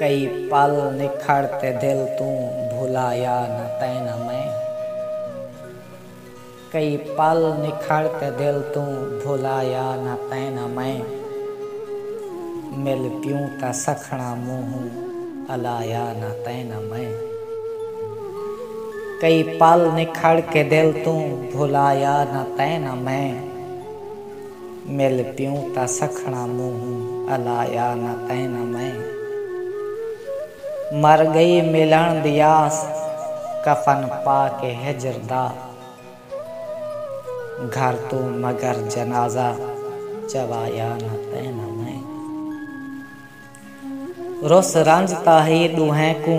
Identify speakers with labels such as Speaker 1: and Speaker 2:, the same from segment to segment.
Speaker 1: कई पल निखरते दिल तू भुलाया न तैन मैं। कई पल निखरते दिल तू भुलाया न तैन मैं। मिल प्यूं ता सखणा मुँह अलाया न तैन मैं। कई पल निखर के दिल तू भुलाया न तैन मैं। मिल प्यूं ता सखणा मुँह अलाया न तैन मैं। मर गई मिलन दी आस कफन पा के हिजर दा। घर तू मगर जनाजा चवाया न तैन मैं। रुस रंजता ही दूहें को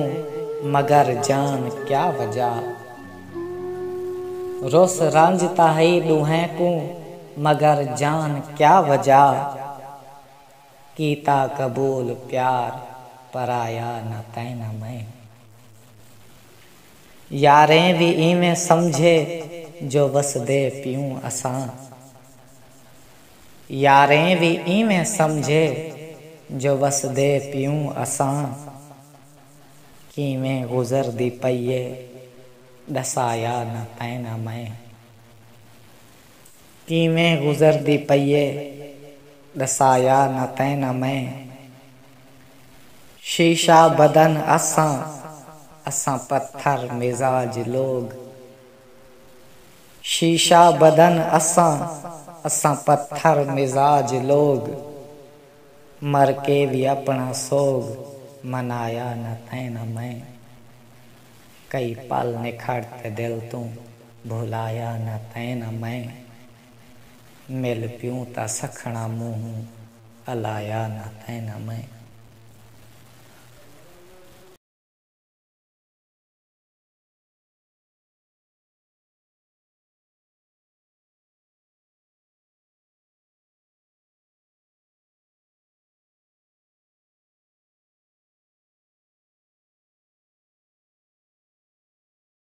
Speaker 1: मगर जान क्या वजह। रुस रंजता ही दूहें को मगर जान क्या वजह। कीता कबूल प्यार पराया न तैन मैं। यारें भी इवें समझे जो वसदे पियूं असां। यारें भी इवें समझे जो वसदे पियूं असां। किवें गुज़रदी पईए दसाया न तैन मैं। किवें गुज़रदी पईए दसाया न तैन मैं। शीशा बदन असां असां पत्थर मिजाज लोग। शीशा बदन असां असां पत्थर मिजाज लोग। मर के भी अपना सोग मनाया न तैन मैं। कई पल निखरते दिल तू भुलाया न तैन मैं। मिल प्यूं ता सखणा मुँह अलाया न तैन मैं।